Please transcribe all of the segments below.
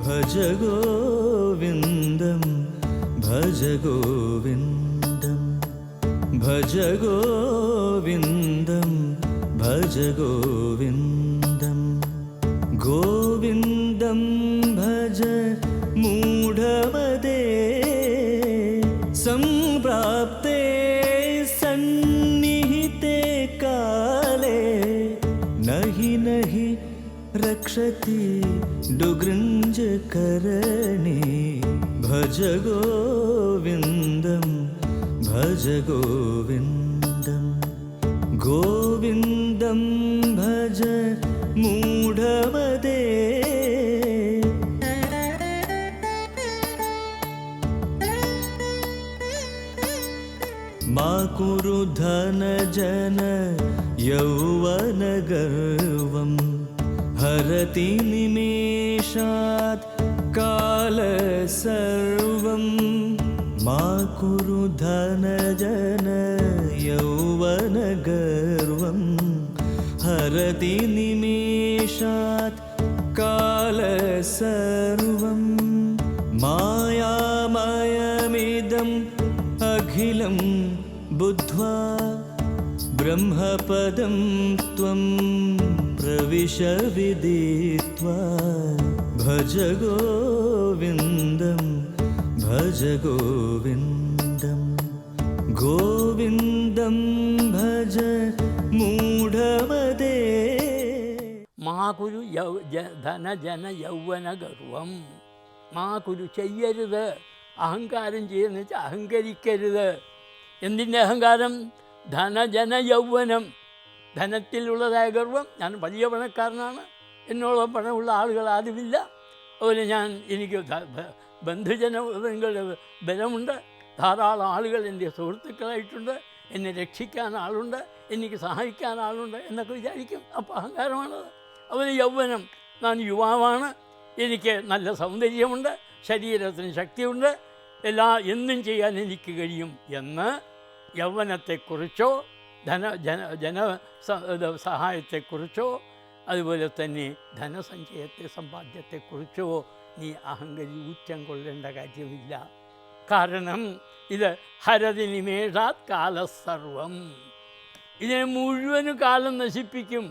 ഭജ ഗോവിന്ദം ഭജ ഗോവിന്ദം ഭജ ഗോവിന്ദം ഭജ ഗോവിന്ദം ഗോവിന്ദം ഭജ മൂഢമതേ സംപ്രാപ്തേ സന്നിഹിതേ കാലേ നഹി നഹി രക്ഷതി ഡുഗൃഞ്ജകരണേ ഭജ ഗോവിന്ദം ഭജ ഗോവിന്ദം ഗോവിന്ദം ഭജ മൂഢമതേ മാ കുരു ധനജന യൗവനഗർവം ഹരതി നിമേഷാത് കാലസർവം മാ കുരു ധനജന യൗവനഗർവം ഹരതി നിമേഷാത് കാലസർവം മായാമയമിദം അഖിലം ബുദ്ധ്വാ ബ്രഹ്മപദം ത്വം പ്രവിശ വിദിത്വാ ഭജ ഗോവിന്ദം ഭജ ഗോവിന്ദം ഗോവിന്ദം ഭജ മൂഢമതേ മാ കുരു ധനജന യൗവന ഗർവം മാ കുരു ചെയ്യരുത് അഹങ്കാരം ചെയ്യുന്ന വെച്ചാൽ അഹങ്കരിക്കരുത്. എന്തിൻ്റെ അഹങ്കാരം? ധനജന യൗവനം, ധനത്തിലുള്ളതായ ഗർവം. ഞാൻ വലിയ പണക്കാരനാണ്, എന്നോളം പണമുള്ള ആളുകൾ ആരുമില്ല, അതുപോലെ എനിക്ക് ബന്ധുജനങ്ങളുടെ ബലമുണ്ട്, ധാരാളം ആളുകൾ എൻ്റെ സുഹൃത്തുക്കളായിട്ടുണ്ട്, എന്നെ രക്ഷിക്കാൻ ആളുണ്ട്, എനിക്ക് സഹായിക്കാൻ ആളുണ്ട് എന്നൊക്കെ വിചാരിക്കും. അപ്പോൾ അഹങ്കാരമാണത്. അതുപോലെ യൗവനം, ഞാൻ യുവാവാണ്, എനിക്ക് നല്ല സൗന്ദര്യമുണ്ട്, ശരീരത്തിന് ശക്തിയുണ്ട്, എന്തും ചെയ്യാൻ എനിക്ക് കഴിയും എന്ന് യൗവനത്തെക്കുറിച്ചോ ജന സഹായത്തെക്കുറിച്ചോ അതുപോലെ തന്നെ സമ്പാദ്യത്തെക്കുറിച്ചോ നീ ഊറ്റം കൊള്ളേണ്ട കാര്യമില്ല. കാരണം ഇത് ഹരതി നിമേഷാത് കാലസർവം, ഇതിനെ മുഴുവനും കാലം നശിപ്പിക്കും.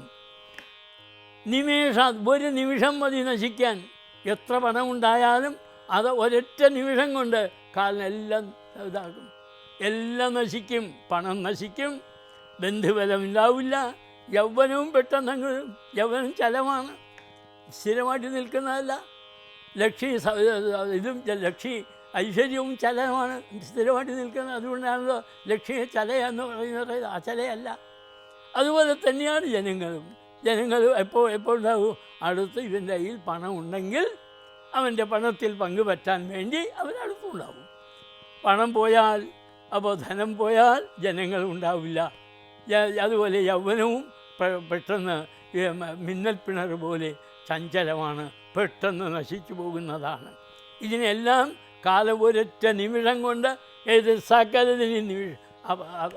നിമേഷാത്, ഒരു നിമിഷം മതി നശിക്കാൻ. എത്ര പണമുണ്ടായാലും അത് ഒരൊറ്റ നിമിഷം കൊണ്ട് കാലിനെല്ലാം ഇതാകും, എല്ലാം നശിക്കും. പണം നശിക്കും, ബന്ധുബലമില്ലാവില്ല, യൗവനവും പെട്ടെന്ന് യൗവനം ചലമാണ്, സ്ഥിരമായിട്ട് നിൽക്കുന്നതല്ല. ലക്ഷി ഐശ്വര്യവും ചലനമാണ്, സ്ഥിരമായിട്ട് നിൽക്കുന്നത്. അതുകൊണ്ടാണല്ലോ ലക്ഷ്മി ചലയെന്ന് പറയുന്നത്, ആ ചലയല്ല. അതുപോലെ തന്നെയാണ് ജനങ്ങൾ എപ്പോൾ ഉണ്ടാവും? അടുത്ത് ഇവൻ്റെ കയ്യിൽ പണം ഉണ്ടെങ്കിൽ അവൻ്റെ പണത്തിൽ പങ്കുപറ്റാൻ വേണ്ടി അവരടുത്തുണ്ടാവും. പണം പോയാൽ, അപ്പോൾ ധനം പോയാൽ ജനങ്ങൾ ഉണ്ടാവില്ല. അതുപോലെ യൗവനവും പെട്ടെന്ന് മിന്നൽ പിണർ പോലെ ചഞ്ചലമാണ്, പെട്ടെന്ന് നശിച്ചു പോകുന്നതാണ്. ഇതിനെല്ലാം കാലം ഒരൊറ്റ നിമിഷം കൊണ്ട് ഏത് സകലതിനും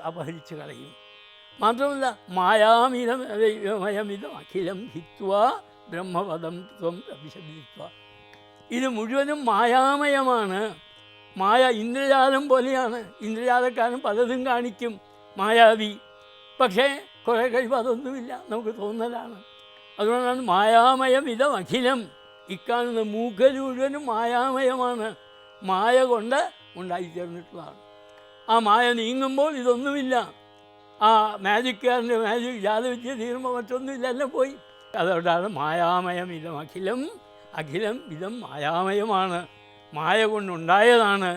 അപഹരിച്ച് കളയും. മാത്രമല്ല മായാമിതം അഖിലം ഹിത്വാ ബ്രഹ്മപദം ത്വം പ്രവിശദിത്വ, ഇത് മുഴുവനും മായാമയമാണ്. മായ ഇന്ദ്രജാലം പോലെയാണ്. ഇന്ദ്രജാലക്കാരൻ പലതും കാണിക്കും, മായാവി. പക്ഷേ കുറേ കഴിയുമ്പോൾ അതൊന്നുമില്ല, നമുക്ക് തോന്നലാണ്. അതുകൊണ്ടാണ് മായാമയമിതം അഖിലം, ഇക്കാണുന്ന മൂക്കൽ മുഴുവനും മായാമയമാണ്, മായ കൊണ്ട് ഉണ്ടായിത്തീർന്നിട്ടുള്ളതാണ്. ആ മായ നീങ്ങുമ്പോൾ ഇതൊന്നുമില്ല. ആ മാജിക്കാരൻ്റെ മാജിക് ജാലവിദ്യ തീരുമ്പോൾ മറ്റൊന്നുമില്ല, എല്ലാം പോയി. അതുകൊണ്ടാണ് മായാമയമിതം അഖിലം, അഖിലം ഇതം മായാമയമാണ്, മായ കൊണ്ടുണ്ടായതാണ്,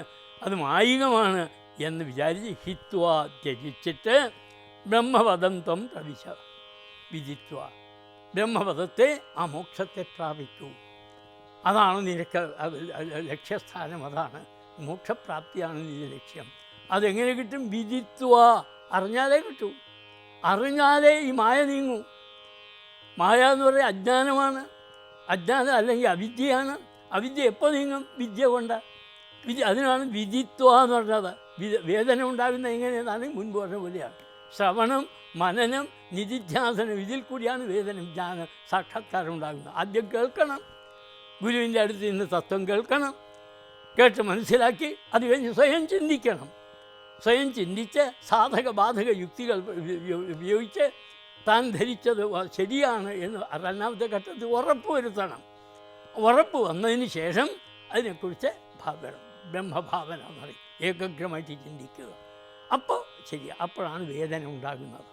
അത് മായികമാണ് എന്ന് വിചാരിച്ച് ഹിത്വാ ത്യജിച്ചിട്ട് ബ്രഹ്മപദം ത്വം പ്രവിശ വിദിത്വ, ബ്രഹ്മപദത്തെ, ആ മോക്ഷത്തെ പ്രാപിക്കൂ. അതാണ് നിനക്ക് ലക്ഷ്യസ്ഥാനം, അതാണ് മോക്ഷപ്രാപ്തിയാണ് നിന്റെ ലക്ഷ്യം. അതെങ്ങനെ കിട്ടും? വിദിത്വ, അറിഞ്ഞാലേ കിട്ടൂ. അറിഞ്ഞാലേ ഈ മായ നീങ്ങൂ. മായ എന്ന് പറയുന്നത് അജ്ഞാനമാണ്. അജ്ഞാനം അല്ലെങ്കിൽ അവിദ്യയാണ്. അവിദ്യ എപ്പോൾ നീങ്ങും? വിദ്യ കൊണ്ട്. അതിനാണ് വിദിത്വ എന്ന് പറഞ്ഞത്. വേദന ഉണ്ടാകുന്ന എങ്ങനെയെന്നാണ് മുൻപ് പറഞ്ഞ പോലെയാണ്. ശ്രവണം, മനനം, നിധിധ്യാസനം, ഇതിൽ കൂടിയാണ് വേദന ജ്ഞാന സാക്ഷാത്കാരം ഉണ്ടാകുന്നത്. ആദ്യം കേൾക്കണം, ഗുരുവിൻ്റെ അടുത്ത് നിന്ന് തത്വം കേൾക്കണം, കേട്ട് മനസ്സിലാക്കി അത് കഴിഞ്ഞ് സ്വയം ചിന്തിക്കണം. സ്വയം ചിന്തിച്ച് സാധക ബാധക യുക്തികൾ ഉപയോഗിച്ച് താൻ ധരിച്ചത് ശരിയാണ് എന്ന് രണ്ടാമത്തെ ഘട്ടത്തിൽ ഉറപ്പ് വരുത്തണം. ഉറപ്പ് വന്നതിന് ശേഷം അതിനെക്കുറിച്ച് ബ്രഹ്മഭാവന എന്ന് പറയും, ഏകാഗ്രമായിട്ട് ചിന്തിക്കുക. അപ്പോൾ ശരിയാണ്, അപ്പോഴാണ് വേദന ഉണ്ടാകുന്നത്,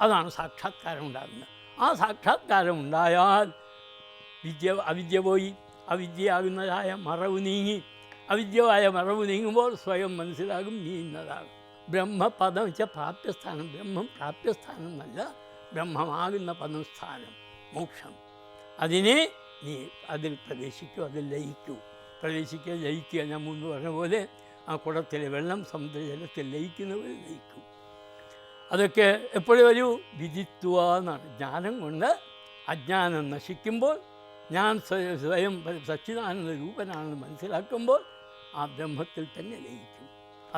അതാണ് സാക്ഷാത്കാരം ഉണ്ടാകുന്നത്. ആ സാക്ഷാത്കാരം ഉണ്ടായാൽ അവിദ്യ പോയി, അവിദ്യയാകുന്നതായ മറവ് നീങ്ങി. അവിദ്യയായ മറവ് നീങ്ങുമ്പോൾ സ്വയം മനസ്സിലാകും നീ ഇന്നതാണ്. ബ്രഹ്മപദം വെച്ചാൽ പ്രാപ്യസ്ഥാനം. ബ്രഹ്മം പ്രാപ്യസ്ഥാനം എന്നല്ല, ബ്രഹ്മമാകുന്ന പദം സ്ഥാനം, മോക്ഷം. അതിനെ നീ അതിൽ പ്രവേശിക്കൂ, അതിൽ ലയിക്കൂ. പ്രവേശിക്കുക, ലയിക്കുക. ഞാൻ മുമ്പ് പറഞ്ഞ പോലെ ആ കുടത്തിലെ വെള്ളം സമുദ്രജലത്തിൽ ലയിക്കുന്നവർ ലയിക്കും. അതൊക്കെ എപ്പോഴും ഒരു വിധിത്വ എന്നാണ്. ജ്ഞാനം കൊണ്ട് അജ്ഞാനം നശിക്കുമ്പോൾ ഞാൻ സ്വയം സച്ചിദാനന്ദ രൂപനാണെന്ന് മനസ്സിലാക്കുമ്പോൾ ആ ബ്രഹ്മത്തിൽ തന്നെ ലയിക്കും.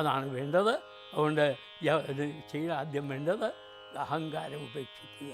അതാണ് വേണ്ടത്. അതുകൊണ്ട് ഇത് ആദ്യം വേണ്ടത് അഹങ്കാരം ഉപേക്ഷിക്കുക.